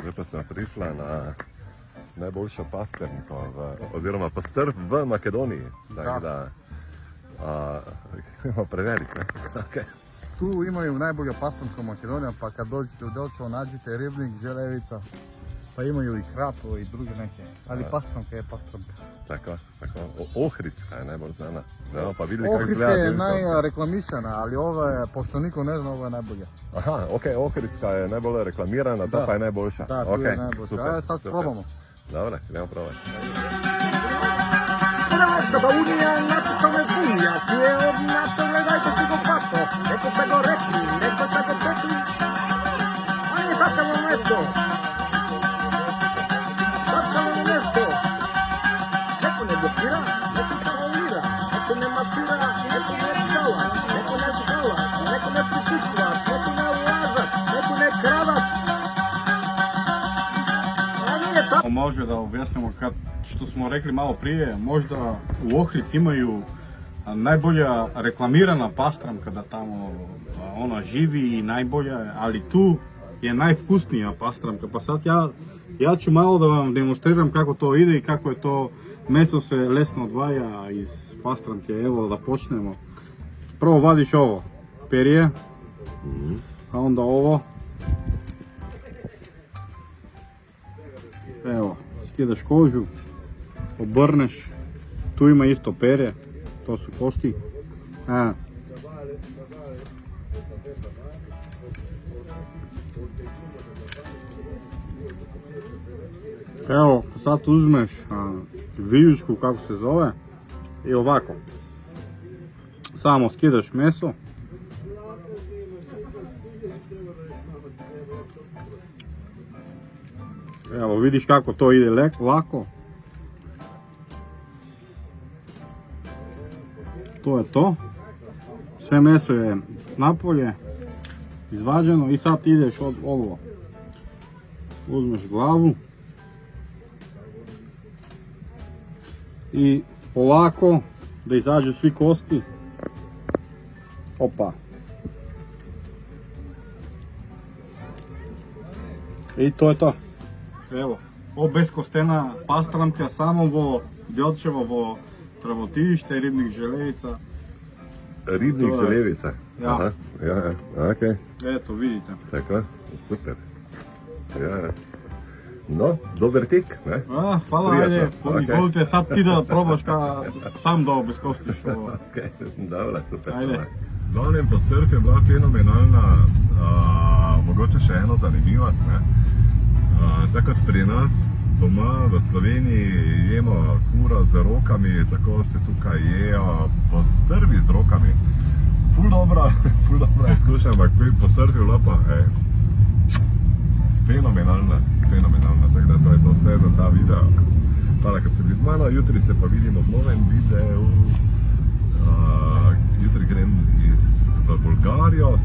zdaj pa smo prišla na najboljšo pastrnko, oziroma pastrv v Makedoniji. Tako da, prevelik, ne? Okay. Tu imaju najbolju pastrnku Makedonija, pa kad dođete u Delčevo nađite ribnik, želevica, pa imaju i krapu i druge neke, ali pastrnka je pastrnka. Tako. Ohridska je najbolj znana. Pa videli, Ohridska je najreklamišana, ali ovo je, pošto niko ne zna, ovo je najbolja. Aha, okej, Ohridska je najbolj reklamirana, ta pa je najboljša. Da, tu je najboljša. Ajde, sad probamo. Dobre, idemo probati. Hrvatska unija načisto ne zbunja, tu je odnato, gledajte si go pato, neko se go rekli, neko se go tekli, a nije takavo mjesto. Takavo mjesto. Neko ne blokira, neko faulira, neko ne masira, neko ne pjala, neko ne zgala, neko ne prisustva, neko ne ulaža, neko ne krava. A nije tako. Može da objasnimo kad, što smo rekli malo prije, možda u Ohrid imaju najbolja reklamirana pastramka da tamo ona živi i najbolja, ali tu je najvkusnija pastramka. Pa sad ja ću malo da vam demonstriram kako to ide i kako je to meso se lesno odvaja iz pastramke. Evo da počnemo. Prvo vadiš ovo, perje, a onda ovo. Evo, skidaš kožu, obrneš, tu ima isto perje, to su kosti. Evo, sad uzmeš viljušku, kako se zove, i ovako. Samo skidaš meso. Evo, vidiš kako to ide lako. To je to. Sve meso je napolje, izvađeno i sad ideš od ovo. Uzmeš glavu i polako da izađu svi kosti. Opa. I to je to. Evo, ovo bezkostena pastramka, samo vo Delčevo travotište, ribnik želevica. Ribnik želevica? Ja. Ja, okej. Eto, vidite. Tako, super. Ja. No, dober tik, ne? Hvala, ajde, izvolite sad ti da probaš sam da obeskostiš ovo. Okej, dobro, super. Ajde. Glavnem, pastrv je bila fenomenalna, mogoče še eno zanimivost, ne? Tako kot pri nas doma v Sloveniji jemo kuro z rokami, tako se tukaj jejo pastrvi z rokami. Ful dobra izkušnja, ampak pastrv je bila pa fenomenalna, tako da to je to vse za ta video. Hvala, ker ste bili z mano, jutri se pa vidimo v novem videu. Jutri grem v Bolgarijo,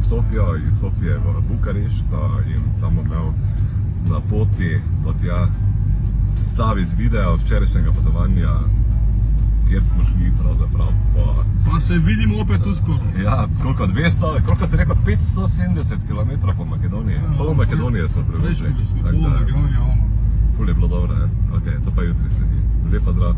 Sofijo, iz Sofije v Bukarešta in tam bom imel na poti do tja sestaviti video včerajšnjega potovanja, kjer smo šli pravzaprav po... Pa se vidimo opet uskoro. Ja, koliko si rekel, 570 km po Makedoniji. Pol Makedonije smo prevršili. Prešli smo pol Makedonije, Ful je bilo dobro, ne? Ok, to pa jutri sledi. Lepa zdrav.